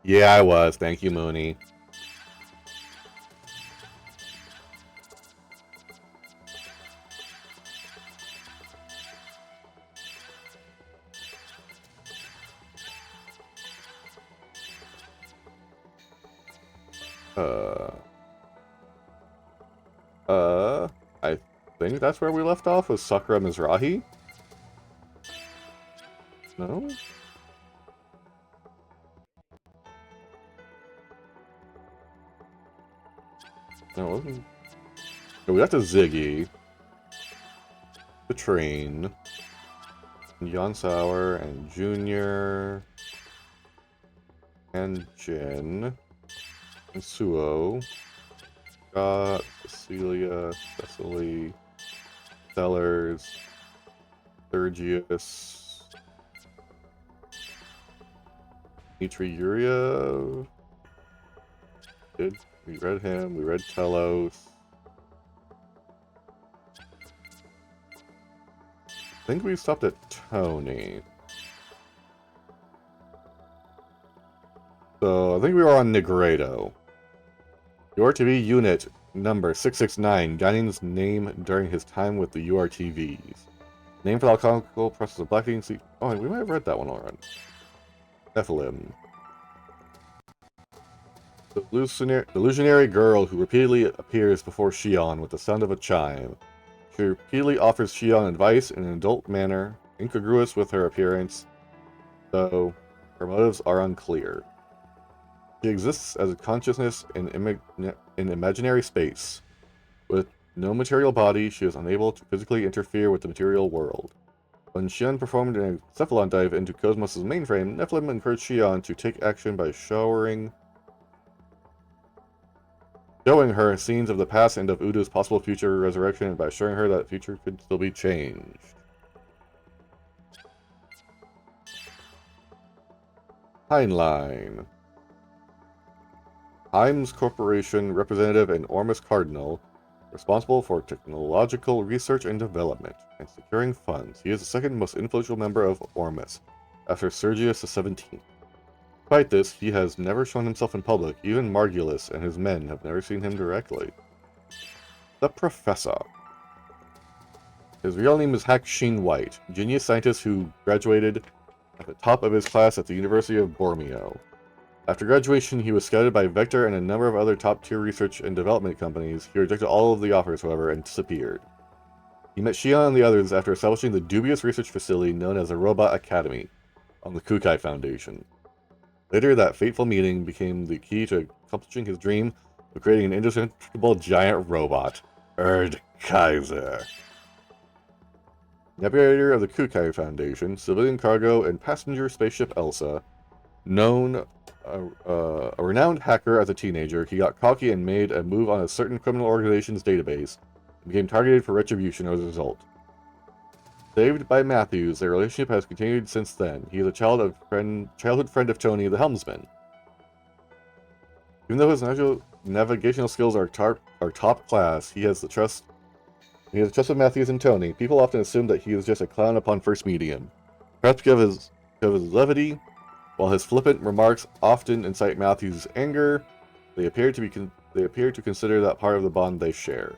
Yeah, I was. Thank you, Mooney. Uh, I think that's where we left off with Sakura Mizrahi? No? No, it wasn't. No, we got to Ziggy, the train, Yon Sour, and Junior, and Jin, and Suo, Scott, Cecilia, Cecily, Sellers, Sergius, Dmitry Yuriev. We read him, we read Telos. I think we stopped at Tony. So, I think we were on Negredo. URTV unit number 669, gaining his name during his time with the URTVs. Name for the alchemical process of blackening sea. Oh, we might have read that one already. Nephilim. The illusionary girl who repeatedly appears before Shion with the sound of a chime. She repeatedly offers Shion advice in an adult manner, incongruous with her appearance, though her motives are unclear. She exists as a consciousness in imaginary space. With no material body, she is unable to physically interfere with the material world. When Shion performed an Cephalon dive into Cosmos' mainframe, Nephilim encouraged Shion to take action by showing her scenes of the past and of Udo's possible future resurrection, and by assuring her that the future could still be changed. Heinlein. Himes Corporation representative and Ormus Cardinal, responsible for technological research and development, and securing funds. He is the second most influential member of Ormus, after Sergius the 17th. Despite this, he has never shown himself in public. Even Margulis and his men have never seen him directly. The Professor. His real name is Hakshin White, genius scientist who graduated at the top of his class at the University of Bormio. After graduation, he was scouted by Vector and a number of other top-tier research and development companies. He rejected all of the offers, however, and disappeared. He met Shion and the others after establishing the dubious research facility known as the Robot Academy on the Kukai Foundation. Later, that fateful meeting became the key to accomplishing his dream of creating an indestructible giant robot, Erd Kaiser. Navigator of the Kukai Foundation, civilian cargo, and passenger spaceship Elsa. Known a renowned hacker as a teenager, he got cocky and made a move on a certain criminal organization's database, and became targeted for retribution as a result. Saved by Matthews, their relationship has continued since then. He is a childhood friend of Tony, the helmsman. Even though his navigational skills are top class, he has the trust of Matthews and Tony. People often assume that he is just a clown upon first meeting him. Perhaps because of his levity, while his flippant remarks often incite Matthews' anger, they appear to consider that part of the bond they share.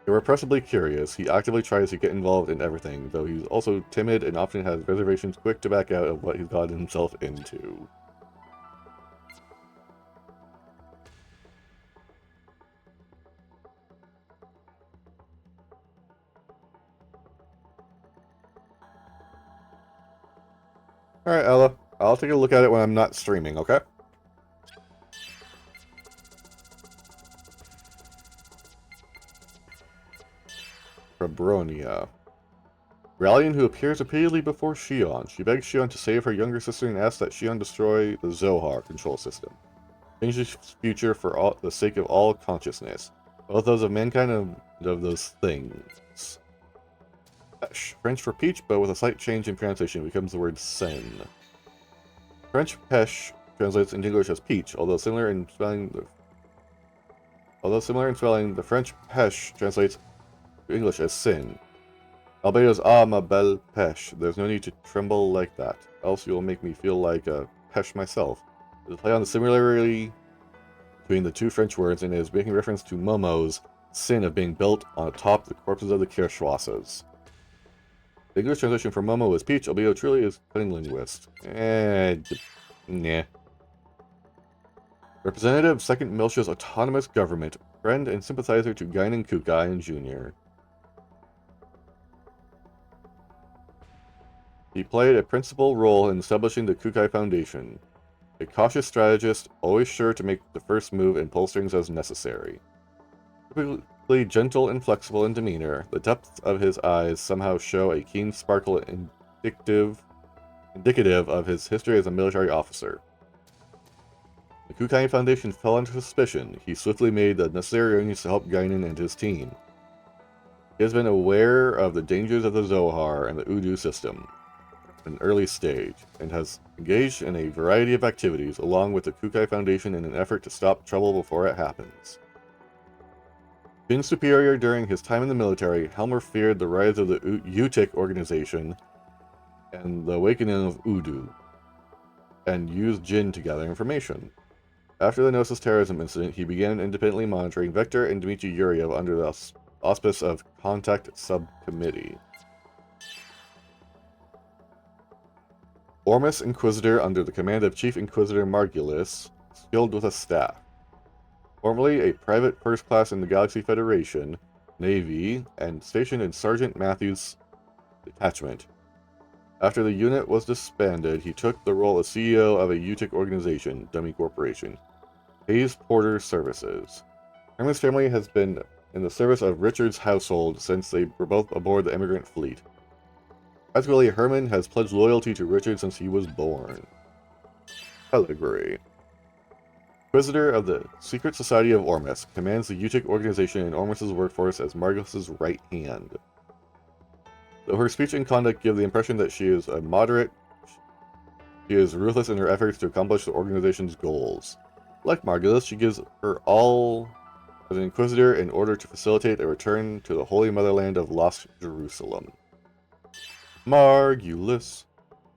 Irrepressibly curious, he actively tries to get involved in everything, though he's also timid and often has reservations quick to back out of what he's gotten himself into. Alright, Ella. I'll take a look at it when I'm not streaming, okay? Fabronia. Rallian, who appears repeatedly before Shion. She begs Shion to save her younger sister and asks that Shion destroy the Zohar control system. Change the future for the sake of all consciousness, both those of mankind and of those things. French for peach, but with a slight change in pronunciation, becomes the word sen. French pesh translates into English as peach, although similar in spelling, the French pesh translates to English as sin. Albedo's ma belle pesh. There's no need to tremble like that, else you'll make me feel like a pesh myself. It is a play on the similarity between the two French words and is making reference to Momo's sin of being built on top the corpses of the Kirschwasses. The English translation for Momo is Peach, albeit truly is cunning linguist. Nah. Representative of 2nd Miltia's autonomous government, friend and sympathizer to Guinan Kukai Jr. He played a principal role in establishing the Kukai Foundation. A cautious strategist, always sure to make the first move and pull strings as necessary. Typically gentle and flexible in demeanor, the depths of his eyes somehow show a keen sparkle indicative of his history as a military officer. The Kukai Foundation fell under suspicion. He swiftly made the necessary arrangements to help Guinan and his team. He has been aware of the dangers of the Zohar and the Udu system at an early stage, and has engaged in a variety of activities along with the Kukai Foundation in an effort to stop trouble before it happens. Being superior during his time in the military, Helmer feared the rise of the Utik organization and the awakening of Udu, and used Jin to gather information. After the Gnosis terrorism incident, he began independently monitoring Vector and Dmitry Yuriev under the auspice of Contact Subcommittee. Ormus Inquisitor under the command of Chief Inquisitor Margulis, skilled with a staff. Formerly a private first class in the Galaxy Federation, Navy, and stationed in Sergeant Matthews' detachment. After the unit was disbanded, he took the role as CEO of a Utic organization, Dummy Corporation, Hayes Porter Services. Herman's family has been in the service of Richard's household since they were both aboard the immigrant fleet. Practically, Herman has pledged loyalty to Richard since he was born. Pedigree. Inquisitor of the Secret Society of Ormus, commands the Utic organization and Ormus's workforce as Margulis's right hand. Though her speech and conduct give the impression that she is a moderate, she is ruthless in her efforts to accomplish the organization's goals. Like Margulis, she gives her all as an Inquisitor in order to facilitate a return to the Holy Motherland of Lost Jerusalem. Margulis.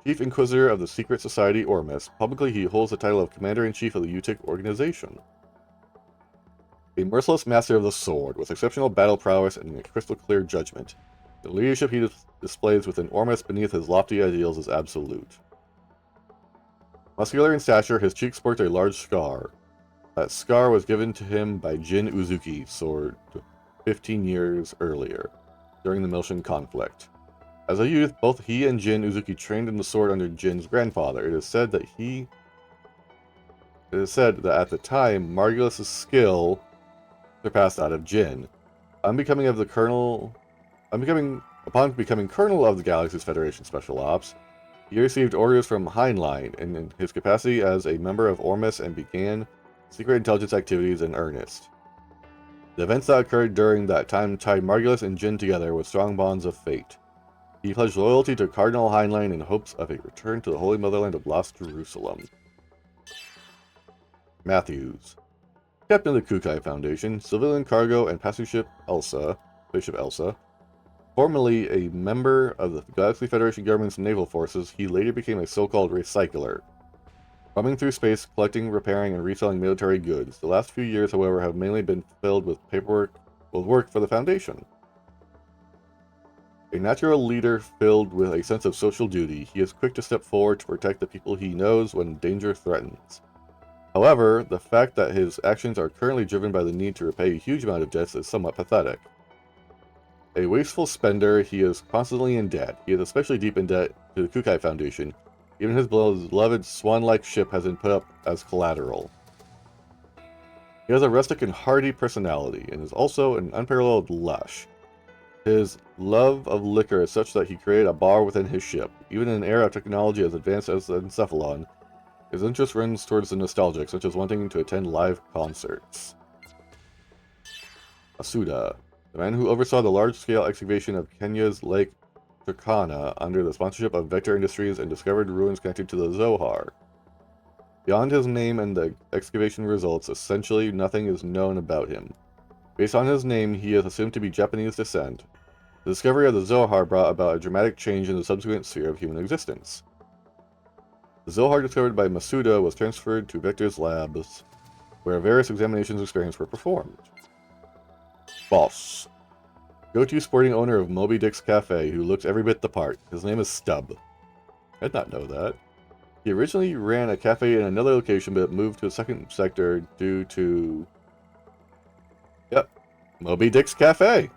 Chief Inquisitor of the Secret Society Ormus. Publicly, he holds the title of Commander-in-Chief of the Utic organization. A merciless master of the sword, with exceptional battle prowess and a crystal-clear judgment. The leadership he displays within Ormus beneath his lofty ideals is absolute. Muscular in stature, his cheek sports a large scar. That scar was given to him by Jin Uzuki sword 15 years earlier, during the Miltian conflict. As a youth, both he and Jin Uzuki trained in the sword under Jin's grandfather. It is said that at the time, Margulis' skill surpassed that of Jin. Upon becoming colonel of the Galaxy's Federation Special Ops, he received orders from Heinlein in his capacity as a member of Ormus and began secret intelligence activities in earnest. The events that occurred during that time tied Margulis and Jin together with strong bonds of fate. He pledged loyalty to Cardinal Heinlein in hopes of a return to the Holy Motherland of Lost Jerusalem. Matthews. Captain of the Kukai Foundation, civilian cargo and passenger spaceship Elsa. Formerly a member of the Galaxy Federation government's naval forces, he later became a so-called recycler, roaming through space, collecting, repairing, and reselling military goods. The last few years, however, have mainly been filled with work for the Foundation. A natural leader filled with a sense of social duty, he is quick to step forward to protect the people he knows when danger threatens. However, the fact that his actions are currently driven by the need to repay a huge amount of debts is somewhat pathetic. A wasteful spender, he is constantly in debt. He is especially deep in debt to the Kukai Foundation. Even his beloved swan-like ship has been put up as collateral. He has a rustic and hearty personality, and is also an unparalleled lush. His love of liquor is such that he created a bar within his ship. Even in an era of technology as advanced as the Encephalon, his interest runs towards the nostalgic, such as wanting to attend live concerts. Asuda, the man who oversaw the large-scale excavation of Kenya's Lake Turkana under the sponsorship of Vector Industries and discovered ruins connected to the Zohar. Beyond his name and the excavation results, essentially nothing is known about him. Based on his name, he is assumed to be Japanese descent. The discovery of the Zohar brought about a dramatic change in the subsequent sphere of human existence. The Zohar discovered by Masuda was transferred to Vector's labs, where various examinations and experiments were performed. False. Go-to sporting owner of Moby Dick's Cafe, who looks every bit the part. His name is Stub. I did not know that. He originally ran a cafe in another location, but moved to a second sector due to... Yep. Moby Dick's Cafe.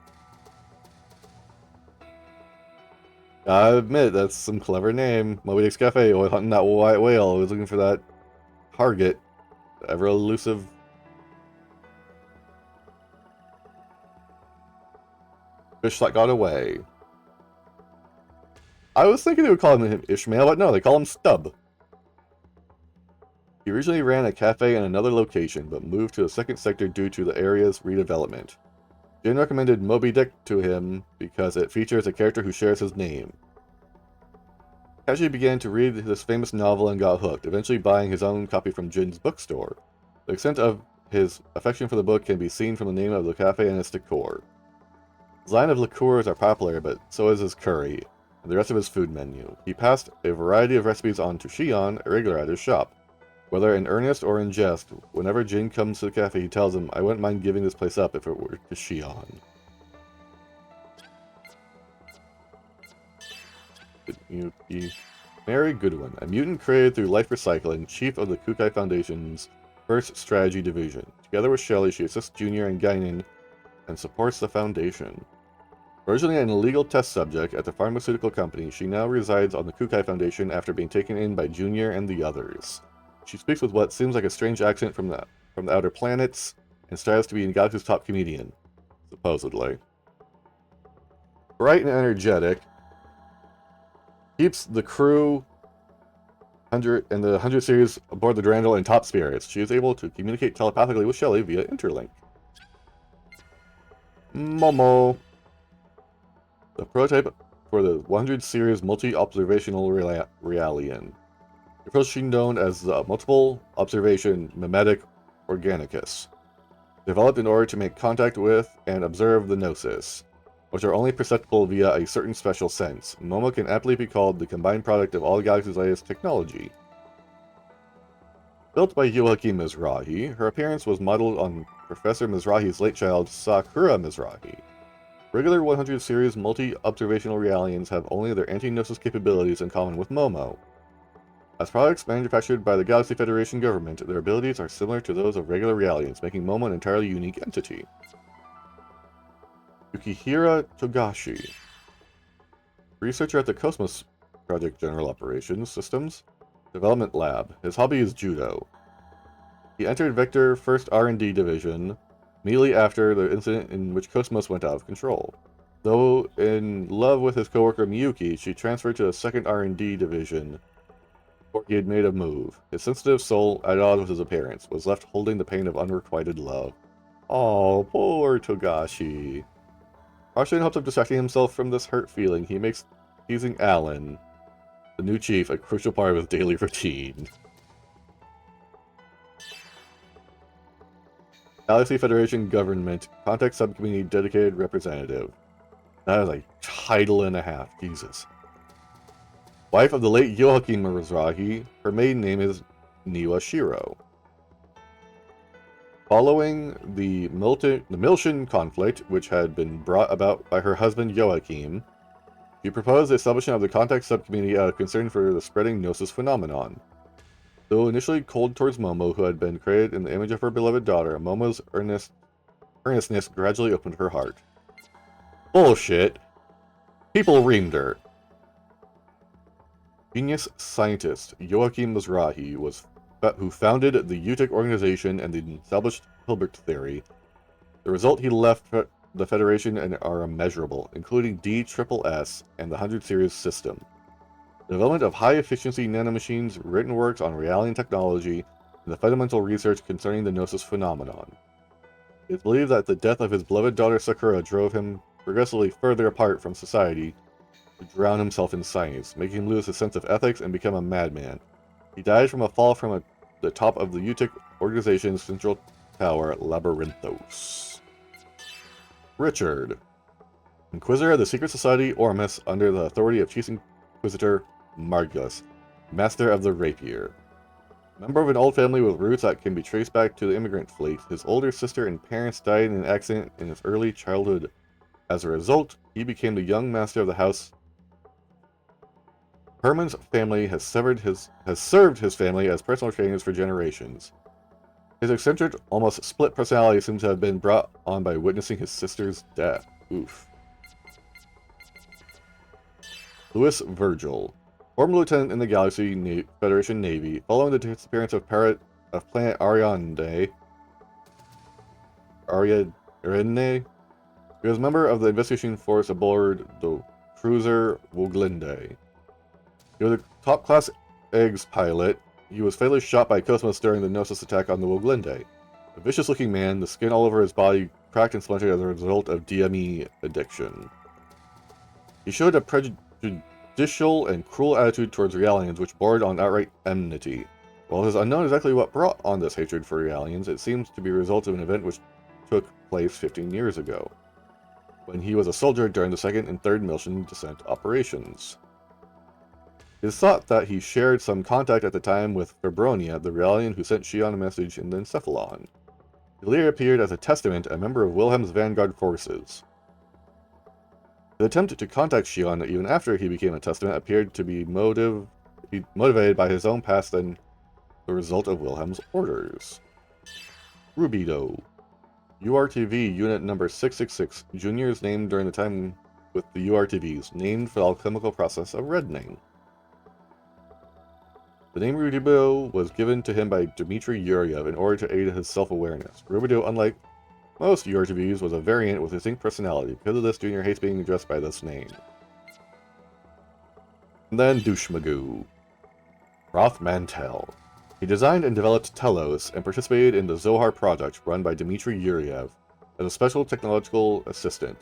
I admit, that's some clever name. Moby Dick's Cafe, always hunting that white whale. I was looking for that target. The ever-elusive... fish that got away. I was thinking they would call him Ishmael, but no, they call him Stub. He originally ran a cafe in another location, but moved to a second sector due to the area's redevelopment. Jin recommended Moby Dick to him because it features a character who shares his name. Kaji began to read this famous novel and got hooked, eventually buying his own copy from Jin's bookstore. The extent of his affection for the book can be seen from the name of the cafe and its decor. His line of liqueurs are popular, but so is his curry, and the rest of his food menu. He passed a variety of recipes on to Shion, a regular at his shop. Whether in earnest or in jest, whenever Jin comes to the cafe, he tells him, "I wouldn't mind giving this place up if it were to Shion." Mary Goodwin, a mutant created through life recycling, chief of the Kukai Foundation's first strategy division. Together with Shelley, she assists Junior and Guinan and supports the Foundation. Originally an illegal test subject at the pharmaceutical company, she now resides on the Kukai Foundation after being taken in by Junior and the others. She speaks with what seems like a strange accent from the outer planets, and strives to be in Galaxy's top comedian, supposedly. Bright and energetic, keeps the crew 100 and the 100 series aboard the Durandal in top spirits. She is able to communicate telepathically with Shelley via interlink. Momo, the prototype for the 100 series multi-observational Realian. Approaching known as the Multiple Observation Mimetic Organicus, developed in order to make contact with and observe the Gnosis, which are only perceptible via a certain special sense. Momo can aptly be called the combined product of all the Galaxy's latest technology. Built by Yoakim Mizrahi, her appearance was modeled on Professor Mizrahi's late child, Sakura Mizrahi. Regular 100 series multi-observational Realians have only their anti-Gnosis capabilities in common with Momo. As products manufactured by the Galaxy Federation government, their abilities are similar to those of regular Realians, making Momo an entirely unique entity. Yukihira Togashi, researcher at the Cosmos Project General Operations Systems Development Lab. His hobby is judo. He entered Vector 1st R&D Division immediately after the incident in which Cosmos went out of control. Though in love with his coworker Miyuki, she transferred to the 2nd R&D Division before he had made a move. His sensitive soul, at odds with his appearance, was left holding the pain of unrequited love. Oh, poor Togashi. Partially in hopes of distracting himself from this hurt feeling, he makes teasing Alan, the new chief, a crucial part of his daily routine. Galaxy Federation Government Contact Subcommittee Dedicated Representative. That is a title and a half, Jesus. Wife of the late Yoakim Mizrahi, her maiden name is Niwa Shiro. Following the Miltian conflict, which had been brought about by her husband Yoakim, she proposed the establishment of the Contact Subcommittee out of concern for the spreading Gnosis phenomenon. Though initially cold towards Momo, who had been created in the image of her beloved daughter, Momo's earnestness gradually opened her heart. Bullshit. People reamed her. Genius scientist Yoakim Mizrahi who founded the UTIC organization and established Hilbert theory. The result he left the Federation are immeasurable, including DSSS and the 100 series system. The development of high-efficiency nanomachines, written works on Realian technology, and the fundamental research concerning the Gnosis phenomenon. It is believed that the death of his beloved daughter Sakura drove him progressively further apart from society to drown himself in science, making him lose his sense of ethics and become a madman. He died from a fall from the top of the UTIC organization's central tower, Labyrinthos. Richard, Inquisitor of the Secret Society Ormus under the authority of Chief Inquisitor Margulis. Master of the Rapier. Member of an old family with roots that can be traced back to the immigrant fleet, his older sister and parents died in an accident in his early childhood. As a result, he became the young master of the house. Herman's family has served his family as personal trainers for generations. His eccentric, almost split personality seems to have been brought on by witnessing his sister's death. Oof. Louis Virgil. Former lieutenant in the Galaxy Federation Navy, following the disappearance of planet Ariadne. He was a member of the investigation force aboard the cruiser Woglinde. He was a top-class eggs pilot. He was fatally shot by Cosmos during the Gnosis attack on the Woglinde. A vicious-looking man, the skin all over his body cracked and splintered as a result of DME addiction. He showed a prejudicial and cruel attitude towards Realians, which bordered on outright enmity. While it is unknown exactly what brought on this hatred for Realians, it seems to be a result of an event which took place 15 years ago, when he was a soldier during the 2nd and 3rd Mission Descent operations. It is thought that he shared some contact at the time with Febronia, the Realian who sent Shion a message in the Encephalon. He later appeared as a Testament, a member of Wilhelm's vanguard forces. The attempt to contact Shion even after he became a Testament appeared to be motivated by his own past and the result of Wilhelm's orders. Rubido. URTV Unit Number 666, juniors named during the time with the URTVs, named for the alchemical process of reddening. The name Rubido was given to him by Dmitry Yuryev in order to aid his self-awareness. Rubido, unlike most URTVs, was a variant with a distinct personality. Because of this, Junior hates being addressed by this name. And then Douchemagoo. Roth Mantell. He designed and developed Telos and participated in the Zohar project run by Dmitry Yuryev as a special technological assistant.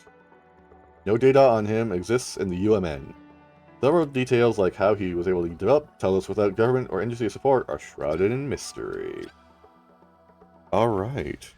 No data on him exists in the UMN. Several details like how he was able to develop Telos without government or industry support are shrouded in mystery. Alright.